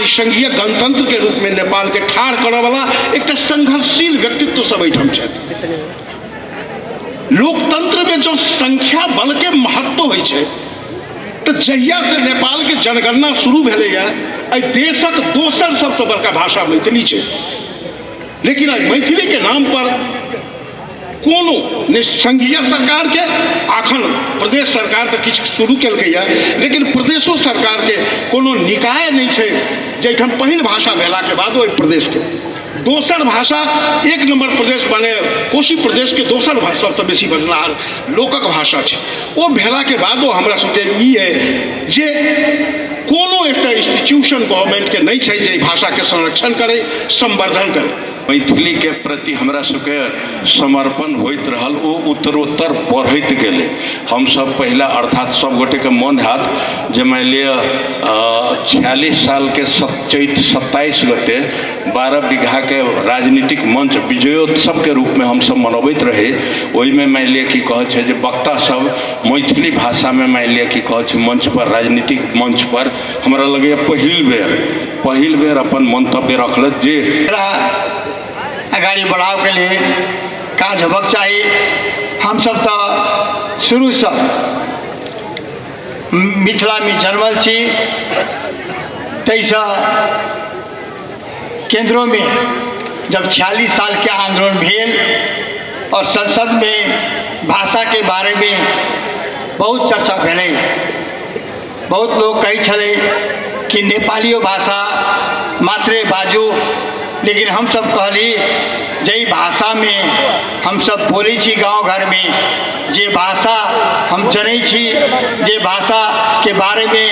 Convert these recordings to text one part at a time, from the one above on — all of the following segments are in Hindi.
संघीय गणतंत्र के रूप में नेपाल के ठाड़ करने वाला एक संघर्षशील व्यक्तित्व सब एठम छथि। लोकतंत्र में जो संख्या बल के महत्व होइ छै, तो जहिया से नेपाल के जनगणना शुरू भेलै है, देशक दोसर सबसे बड़का भाषा मैथिली छै। लेकिन मैथिली के नाम पर कोनो संघीय सरकार के अखन प्रदेश सरकार तो किछु शुरू केलकै है, लेकिन प्रदेशो सरकार के कोनो निकाय नहीं छै जैठम पहिल भाषा भेला के बाद ओहि प्रदेश के दोसर भाषा एक नंबर प्रदेश बने कोशी प्रदेश के दोसर भाषा सबसे बेसी बजलार लोकक भाषा छै। ओ भेला के बादो हमरा सबके ई है जे कोनो एकटा इंस्टीट्यूशन गवर्नमेंट के नहीं छै जे भाषा के संरक्षण करे, संवर्धन करे। मैथिली के प्रति हमरा सबके समर्पण होइत रहल, वो उत्तरोत्तर बढ़ैत गेलै। हम सब पहला अर्थात सब गोटे के मन हाथ जे मान लिअ 46 साल के चैत 27 गते 12 बीघा के राजनीतिक मंच विजयोत्सव के रूप में हम सब मनबैत रहे। ओहि में मान लिअ कि कहै छै जे वक्ता सब मैथिली भाषा में मान लिअ कि कहै छै मंच पर, राजनीतिक मंच पर हमरा लगैया पहिल बेर अपन मंतव्य रखलत जे आगाड़ी बढ़ाव के लिए काज होबक चाहिए। हम सब तो शुरू से मिथिला में जन्मल छी, 23 केंद्रों में जब 46 साल के आंदोलन भेल और संसद में भाषा के बारे में बहुत चर्चा भेलै। बहुत लोग कहै छलै कि नेपाली भाषा मात्रे बाजू, लेकिन हम सब कहली जई भाषा में हम सब बोले छी गांव घर में, जे भाषा हम जनै छी, जे भाषा के बारे में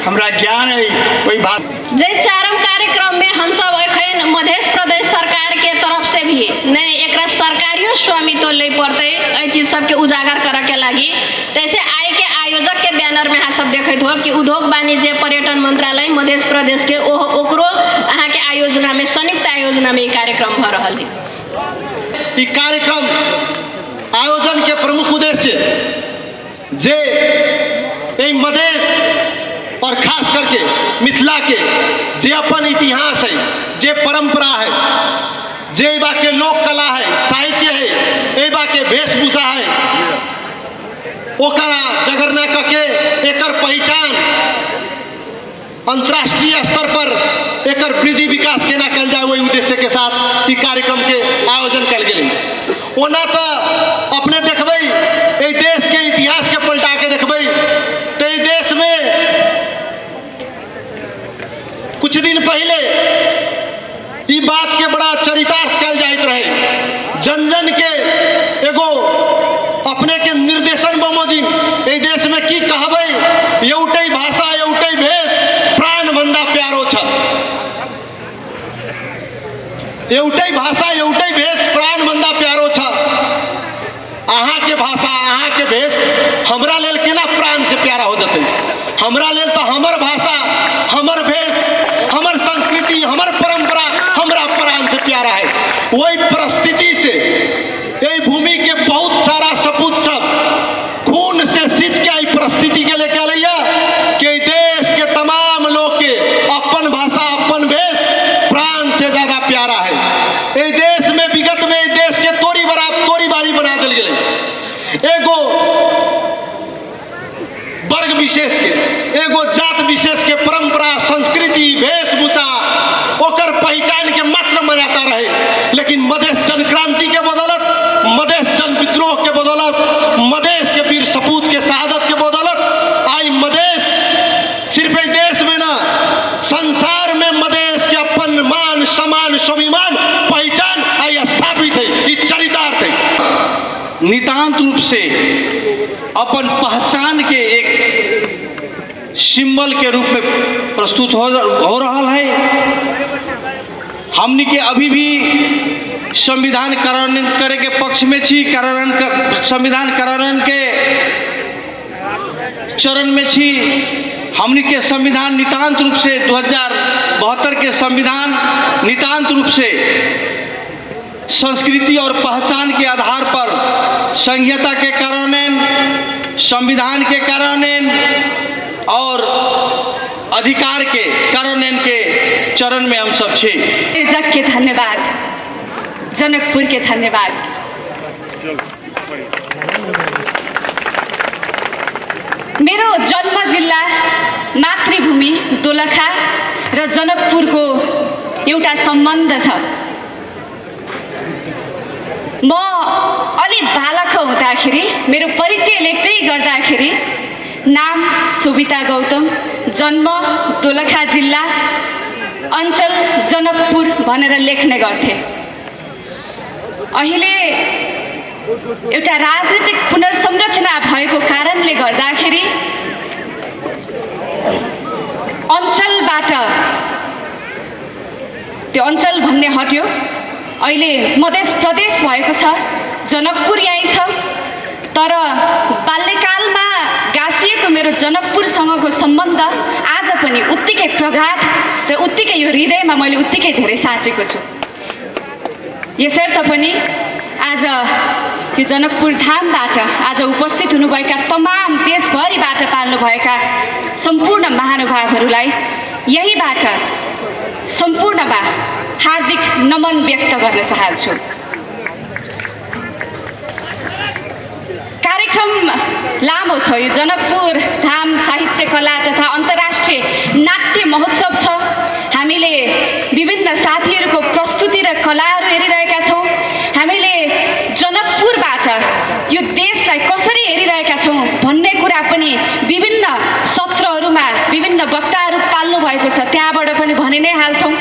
हमरा ज्ञान है, वही भाषा जय चारम कार्यक्रम में हम सब अखन मध्य प्रदेश सरकार के तरफ से भी नहीं एक सरकारियों स्वामित्व ले पड़ते चीज सबके उजागर करे के लगी। तैसे आय के आयोजक के बैनर में अहाँ सब देखते हो कि उद्योग वाणिज्य पर्यटन मंत्रालय मध्य प्रदेश के ओकरो अहाँ के आयोजना में संयुक्त आयोजना में कार्यक्रम भ रहा है। ई कार्यक्रम आयोजन के प्रमुख उद्देश्य जे मधेश और खास करके मिथिला के जे अपन इतिहास है, जे परंपरा है, जे बा के लोक कला है, साहित्य है, ए बा के वेशभूषा है, ओकरा जगरना करके एकर पहचान अंतर्राष्ट्रीय स्तर पर एकर वृद्धि विकास केना कल जाए, वही उद्देश्य के साथ ई कार्यक्रम के आयोजन कल गेलै। ओना तो अपने देखबै ए देश के इतिहास के पलटा के देखबै तो ई देश में कुछ दिन पहले ई बात के बड़ा चरितार्थ कल जाइत रहे। जन जन के एगो अपने के निर्देशन बमोजिम ए देश में की कहबै, एउटै भाषा एउटै भेष प्राण बंदा प्यारो छ। एउटै भाषा एउटै भेष प्राण बंदा प्यारो छ। अहाँ के भाषा अहाँ के भेष हमरा लेल केना प्राण से प्यारा हो जतै। हमरा लेल तो हमर भाषा हमर भेष हमर संस्कृति हमर परंपरा हमरा प्राण से प्यारा है। वही परिस्थिति से यही भूमि के बहुत सारा सपूत सब खून से सींच के आई परिस्थिति के लेके आलैया कि देश के तमाम लोग के अपन भाषा अपन भेष प्राण से ज्यादा प्यारा है। ए देश में विगत में देश के तोरी बारी बना दिल गए। एगो वर्ग विशेष के एगो जात विशेष के परंपरा संस्कृति वेशभूषा ओकर पहचान के मात्र मनाता रहे। लेकिन मधेश जन क्रांति के बदौलत, मधेश जन विद्रोह के बदौलत, मधेश के वीर सपूत के शहादत के बदौलत आई मधेश सिर्फ एक देश में ना संसार में मधेश के अपन मान सम्मान स्वाभिमान पहचान आई स्थापित है। ये चरितार्थ है। नितांत रूप से अपन पहचान के एक सिंबल के रूप में प्रस्तुत हो रहा है। हमनी के अभी भी संविधान कार्यान्वयन करे के पक्ष में छी। संविधान कार्यान्वयन के चरण में छी। हमनी के संविधान नितांत रूप से 2072 के संविधान नितांत रूप से संस्कृति और पहचान के आधार पर संहिता के कार्यान्वयन, संविधान के कार्यान्वयन और अधिकार के कार्यान्वयन के चरण में हम सब छे। जग के धन्यवाद, जनकपुर के धन्यवाद। मेरो जन्म जिल्ला मातृभूमि दोलखा र जनकपुरको एउटा सम्बन्ध छ। म अलि बालक हुँदाखेरि मेरो परिचय लेख्दै गर्दाखेरि नाम सुबिता गौतम, जन्म दोलखा जिल्ला, अञ्चल जनकपुर भनेर लेख्ने गर्थे। अहिले एउटा राजनीतिक पुनर्संरचना भएको कारणले गर्दाखेरि अञ्चलबाट त्यो अञ्चल भन्ने हट्यो, अहिले मधेस प्रदेश भएको छ, जनकपुर यहीँ छ। तर बाल्यकालमा गाँसिएको मेरो जनकपुरसँगको सम्बन्ध आज पनि उत्तिकै प्रगाढ र उत्तिकै यो हृदयमा मैले उत्तिकै धेरै साँचेको छु। यसर्थ पनि आज यो जनकपुर धामबाट आज उपस्थित हुनुभएका तमाम देशभरिबाट पाल्नुभएका सम्पूर्ण महानुभावहरूलाई यहीबाट सम्पूर्णमा हार्दिक नमन व्यक्त गर्न चाहन्छु। कार्यक्रम लामो छ। यो जनकपुर धाम साहित्य कला तथा अन्तर्राष्ट्रिय नाट्य महोत्सव छ। हामीले विभिन्न साथीहरूको प्रस्तुति र कलाहरू हेरिरहेका छौँ। हामीले जनकपुरबाट यो देशलाई कसरी हेरिरहेका छौँ भन्ने कुरा पनि विभिन्न सत्रहरूमा विभिन्न वक्ताहरू पाल्नु भएको छ, त्यहाँबाट पनि भनि नै हाल्छौँ।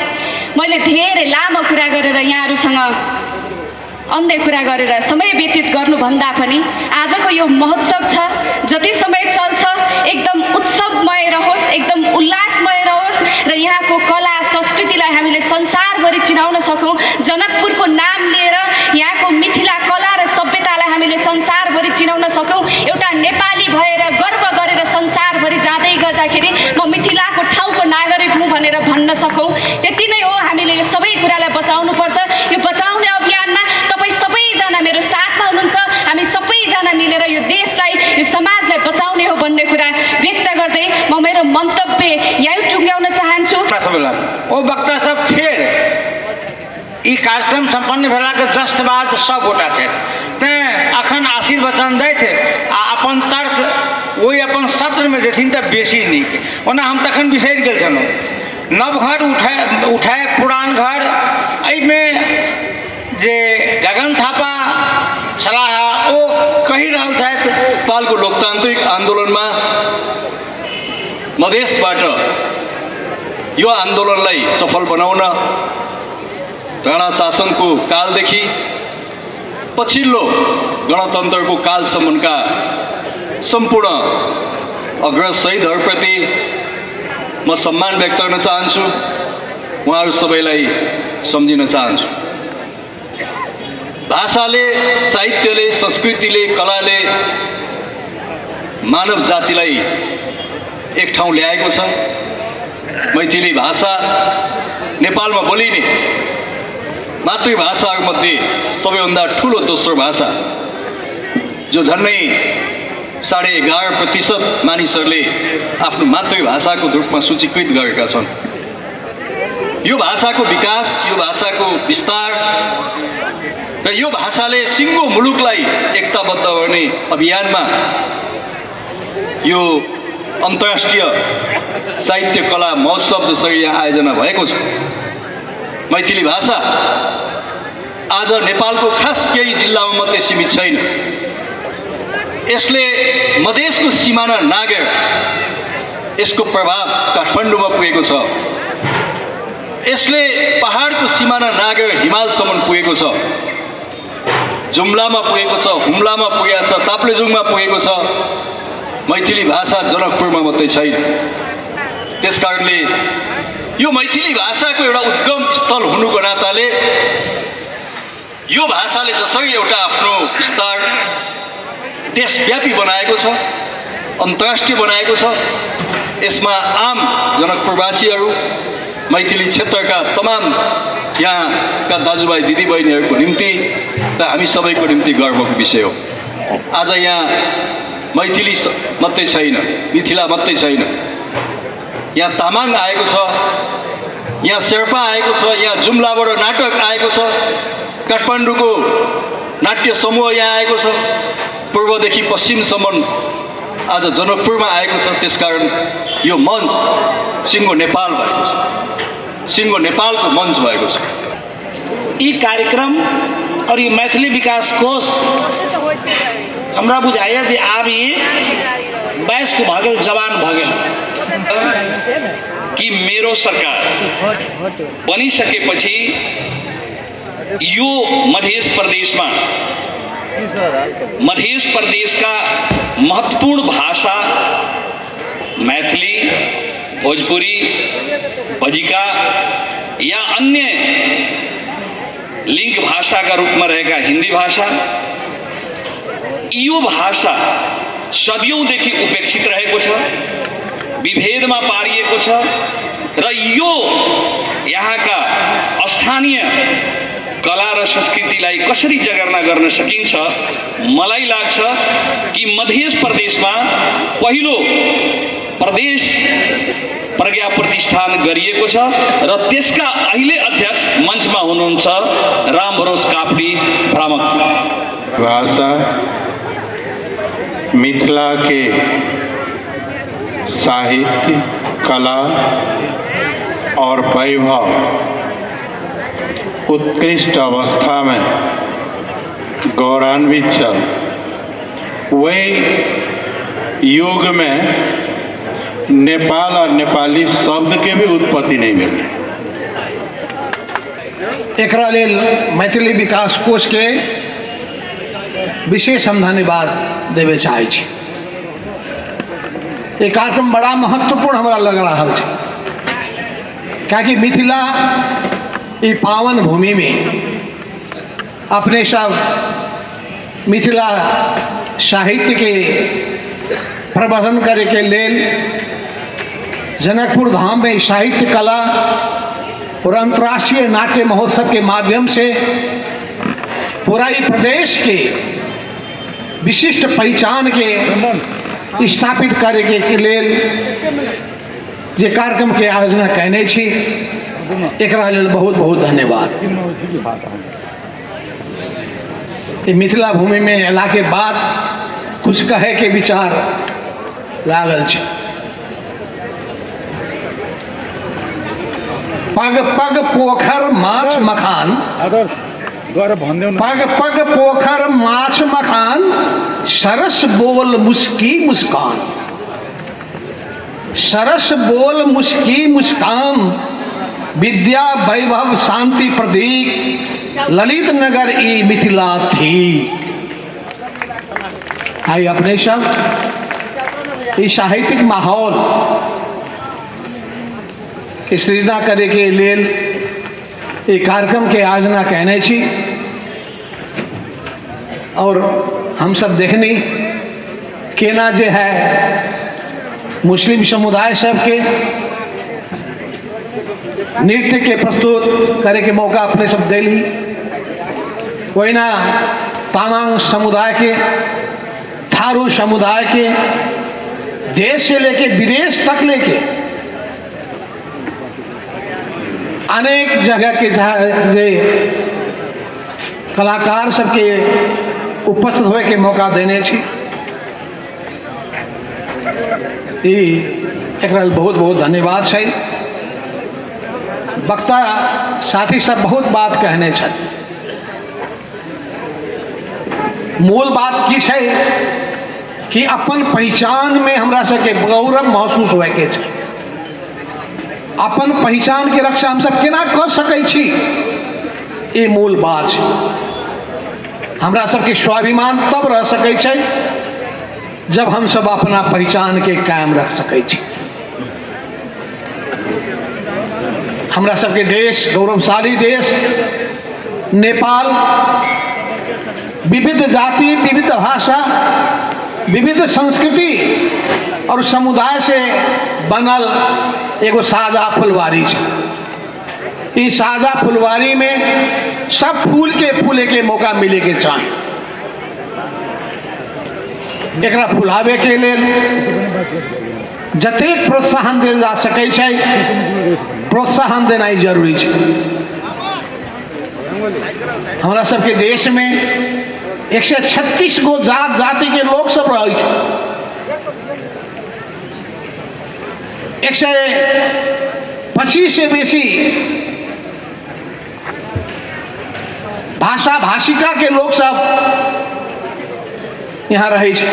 मैले धेरै लामो कुरा गरेर यहाँहरूसँग अन्य कुरा गरेर समय व्यतीत गर्नुभन्दा पनि आजको यो महोत्सव छ, जति समय चल्छ एकदम उत्सवमय रहोस्, एकदम उल्लासमय रहोस् र यहाँको कला संस्कृतिलाई हामीले संसारभरि चिनाउन सकौँ। जनकपुरको नाम लिएर यहाँको मिथिला कला र सभ्यतालाई हामीले संसारभरि चिनाउन सकौँ। एउटा नेपाली भएर गर्व गरेर संसारभरि जाँदै गर्दाखेरि म मिथिलाको ठाउँको नागरिक हुँ भनेर भन्न सकौँ। त्यति नै हो। हामीले यो सबै कुरालाई बचाउनुपर्छ। यो बचाउने अभियानमा तपाईँ सबैजना मेरो साथमा हुनुहुन्छ। हामी सबैजना मिलेर यो देशलाई, यो समाजलाई बचाउने हो भन्ने कुरा व्यक्त गर्दै म मेरो मन्तव्य यहीँ टुङ्ग्याउन चाहन्छु। ओ वक्ता सब फेर ई कार्यक्रम सम्पन्न भेला के जस्ट बाद सब गोटा छथि, तेँ अखन आशीर्वचन दै छै आ अपन तर्क ओहि अपन सत्र में देथिन तऽ बेसी नीक। ओना हम तखन बिसरि गेल छलहुँ। नव घर उठाए पुरान घर, एहिमे जे गगन थापा छलाह ओ कहि रहल छथि नेपालको लोकतान्त्रिक आन्दोलनमा मधेसबाट यो आन्दोलनलाई सफल बनाउन राणा शासनको कालदेखि पछिल्लो गणतन्त्रको कालसम्मका सम्पूर्ण अग्रज शहीदहरूप्रति म सम्मान व्यक्त गर्न चाहन्छु। उहाँहरू सबैलाई सम्झिन चाहन्छु। भाषाले, साहित्यले, संस्कृतिले, कलाले मानव जातिलाई एक ठाउँ ल्याएको छ। मैथिली भाषा नेपालमा बोलिने मातृभाषाहरूमध्ये सबैभन्दा ठुलो दोस्रो भाषा, जो झन्डै 11.5% मानिसहरूले आफ्नो मातृभाषाको रूपमा सूचीकृत गरेका छन्। यो भाषाको विकास, यो भाषाको विस्तार र यो भाषाले सिङ्गो मुलुकलाई एकताबद्ध गर्ने अभियानमा यो अन्तर्राष्ट्रिय साहित्य कला महोत्सव जसरी यहाँ आयोजना भएको छ। मैथिली भाषा आज नेपालको खास केही जिल्लामा मात्रै सीमित छैन। यसले मधेसको सिमाना नागेर यसको प्रभाव काठमाडौँमा पुगेको छ। यसले पहाडको सिमाना नागेर हिमालसम्म पुगेको छ, जुम्लामा पुगेको छ, हुम्लामा पुगेको छ, ताप्लेजुङमा पुगेको छ। मैथिली भाषा जनकपुरमा मात्रै छैन। त्यसकारणले यो मैथिली भाषाको एउटा उद्गम स्थल हुनुको नाताले यो भाषाले जसरी एउटा आफ्नो विस्तार देशव्यापी बनाएको छ, अन्तर्राष्ट्रिय बनाएको छ। यसमा आम जनकपुरवासीहरू, मैथिली क्षेत्रका तमाम यहाँका दाजुभाइ दिदीबहिनीहरूको निम्ति र हामी सबैको निम्ति गर्वको विषय हो। आज यहाँ मैथिली मात्रै छैन, मिथिला मात्रै छैन, यहाँ तामाङ आएको छ, यहाँ शेर्पा आएको छ, यहाँ जुम्लाबाट नाटक आएको छ, काठमाडौँको नाट्य समूह यहाँ आएको छ, पूर्वदेखि पश्चिमसम्म आज जनकपुरमा आएको छ। त्यसकारण यो मञ्च सिङ्गो नेपाल भएको छ, सिङ्गो नेपालको मञ्च भएको छ। ई कार्यक्रम और ये मैथिली विकास कोष हमरा बुझाइए जे आब ये वयस्क भ गेल, जवान भ गेल कि मेरो सरकार बनिसकेपछि यो मध्य प्रदेशका महत्वपूर्ण भाषा मैथिली, भोजपुरी, बजिका या अन्य लिंग भाषा का रूप में रहेगा हिंदी भाषा, यो भाषा सदियौंदेखि उपेक्षित रहेको छ, विभेदमा पारिएको छ र यो यहाँका स्थानीय कला र संस्कृतिलाई कसरी जगर्ना गर्न सकिन्छ। मलाई लाग्छ कि मध्य प्रदेशमा पहिलो प्रदेश प्रज्ञा प्रतिष्ठान गरिएको छ र त्यसका अहिले अध्यक्ष मञ्चमा हुनुहुन्छ रामभरोस काफ्री भ्रामक। भाषा मिथिला के साहित्य, कला और वैभव उत्कृष्ट अवस्था में गौरवान्वित चल, वही युग में नेपाल और नेपाली शब्द के भी उत्पत्ति नहीं मिली। एकरा लेल मैथिली विकास कोष के विशेष हम धन्यवाद देवे चाहे छी। ये कार्यक्रम बड़ा महत्वपूर्ण हमरा लग रहा है, क्योंकि मिथिला ये पावन भूमि में अपने सब मिथिला साहित्य के प्रवर्धन करे के लेल जनकपुर धाम में साहित्य, कला और अंतर्राष्ट्रीय नाट्य महोत्सव के माध्यम से पूरा ही प्रदेश के विशिष्ट पहचान के स्थापित करे के लेल जे कार्यक्रम के आयोजना कहने छी, एकरा लेल बहुत बहुत धन्यवाद। ये मिथिला भूमि में अयला के बाद कुछ कहे के विचार लागल छै। पग पग पोखर माछ मखान, पग पग पोखर माछ मखान, सरस बोल मुस्की मुस्कान, सरस बोल मुस्की मुस्कान, विद्या वैभव शांति प्रतीक, ललित नगर ई मिथिला थी। आई अपने सब इस साहित्यिक माहौल के सृजना करे के लेल एक कार्यक्रम के आयोजना कहने छी और हम सब देखनी केना जे है मुस्लिम समुदाय सब के नृत्य के प्रस्तुत करे के मौका अपने सब दिली, वही ना तामांग समुदाय के, थारू समुदाय के, देश से लेके विदेश तक लेके अनेक जगह के जे कलाकार सबके उपस्थित होए के मौका देने छी। एकरा बहुत बहुत धन्यवाद छै। वक्ता साथी सब बहुत बात कहने छन, मूल बात की छै कि अपन पहचान में हमरा सबके गौरव महसूस होए के छै। अपन पहचान के रक्षा हम सब केना कर सकै छी, ये मूल बात छै। हमरा सबके स्वाभिमान तब रह सकै छै जब हम सब अपना पहचान के कायम रख सकै छी। हमरा सबके देश गौरवशाली देश नेपाल विविध जाति, विविध भाषा, विविध संस्कृति और समुदाय से बनल एगो साझा फुलवारी है। इस साझा फुलवारी में सब फूल के फूले के मौका मिले के चाही। एकरा फुलावे के लेल जतेक प्रोत्साहन देल जा सकै छै, प्रोत्साहन देनाइ जरूरी छै। हमरा सबके देश में 136 गो जात जाति के लोग सब रहै छै। 125 से बेसी भाषा भाषिका के लोग सब यहाँ रहै छै।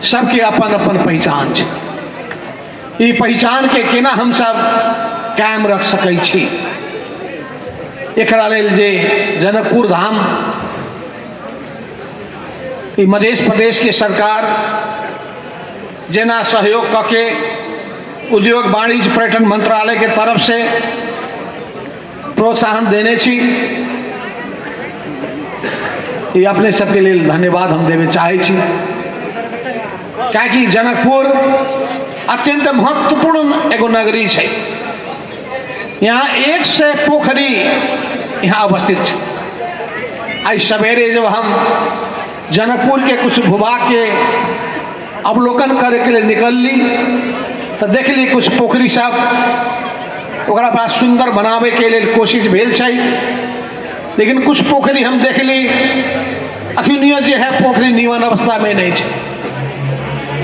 सबके अपन अपन पहचान छै। ई पहचान के केना हम सब कायम रख सकै छी, एकरा लेल जे जनकपुर धाम ई मध्य प्रदेश के सरकार जेना सहयोग करके उद्योग वाणिज्य पर्यटन मंत्रालय के तरफ से प्रोत्साहन देने छी, ये अपने सबके लिए धन्यवाद हम देवे चाहे छी। कि जनकपुर अत्यंत महत्वपूर्ण एगो नगरी है। यहाँ 100 पोखरी यहाँ अवस्थित है। आज सवेरे जब हम जनकपुर के कुछ भूभाग के अवलोकन करे के लिए निकलली तो देखली कुछ पोखरी सब ओकरा बड़ा सुंदर बनावे के लिए कोशिश भेल छै, लेकिन कुछ पोखरी हम देखली अखनियो जे है पोखरी निमन अवस्था में नहीं है।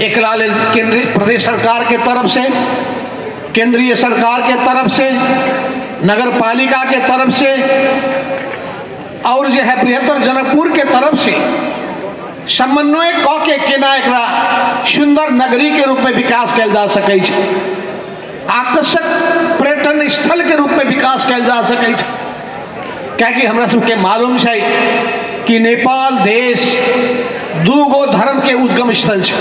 एकरा लेल केंद्रीय प्रदेश सरकार के तरफ से, केंद्रीय सरकार के तरफ से, नगर पालिका के तरफ से और जो है बृहत्तर जनकपुर के तरफ से समन्वय क के केना एकरा सुंदर नगरी के रूप में विकास कयल जा सकै छै, आकर्षक पर्यटन स्थल के रूप में विकास कयल जा सकै छै। क्योंकि हमरा सबके मालूम है कि नेपाल देश दूगो धर्म के उद्गम स्थल है।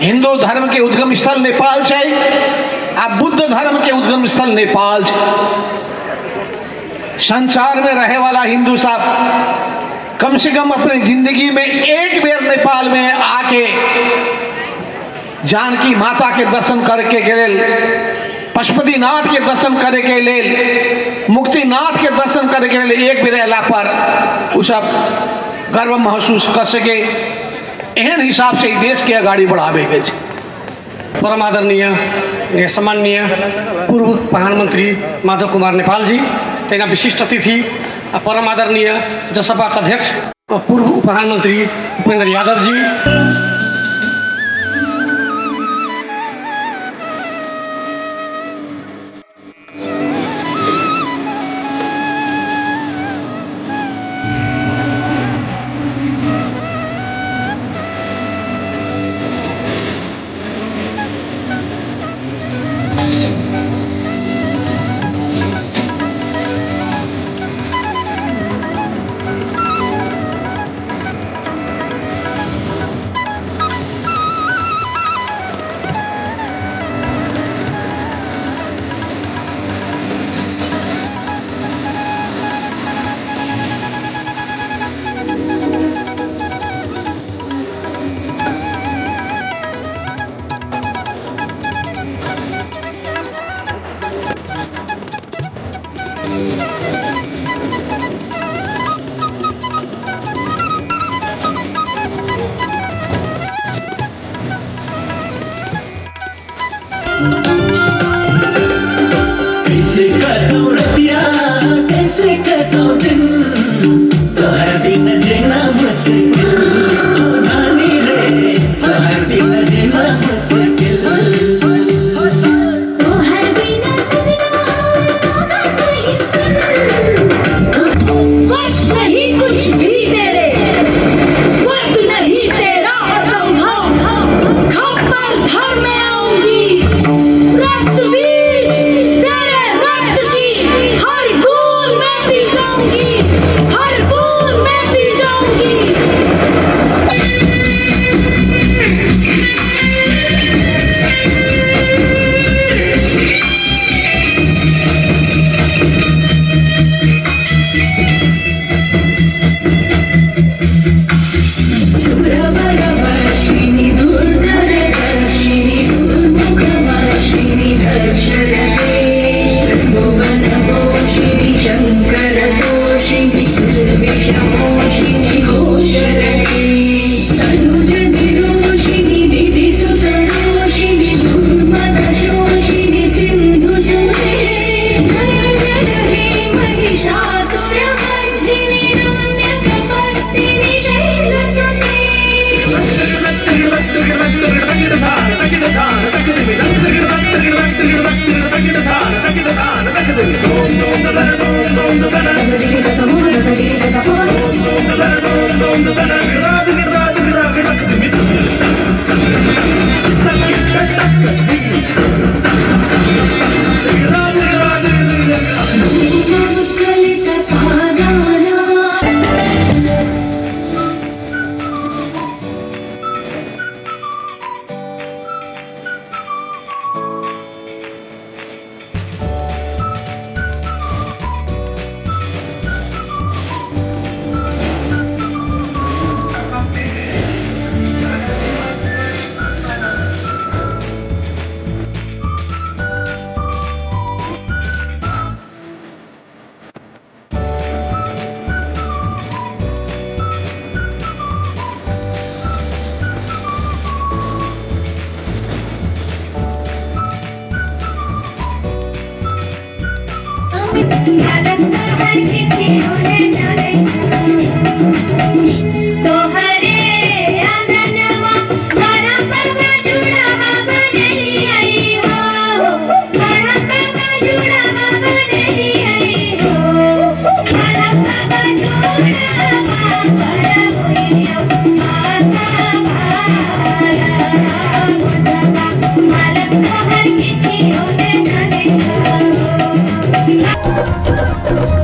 हिंदू धर्म के उद्गम स्थल नेपाल है आ बुद्ध धर्म के उद्गम स्थल नेपाल है। संसार में रहे वाला हिंदू साहब कम से कम अपनी जिंदगी में एक बार नेपाल में आके जानकी माता के दर्शन करके के लेल, पशुपतिनाथ के दर्शन करे के लेल, मुक्तिनाथ के दर्शन करे के लिए एक बेर अयला पर उ सब गर्व महसूस कर सके। एहन हिसाब से देश के आगाड़ी बढ़ावे के छै। परम आदरणीय सम्माननीय पूर्व प्रधानमंत्री माधव कुमार नेपाल जी, तेना विशिष्ट अतिथि परम आदरणीय जसपा के अध्यक्ष और पूर्व प्रधानमंत्री उपेंद्र यादव जी, कैसे कटो रतिया कैसे कटो दिन, तो हर दिन जीना मुश्किल नानी रे, तो हर दिन जीना मुश्किल, तो हर दिन सजना होगा कोई सुन, वश नहीं कुछ भी तेरे, वक्त नहीं तेरा असंभव, खप्पर धर में आऊंगी, रक्त बीज तेरे रक्त की हर बूंद में पी जाऊंगी। Thank you.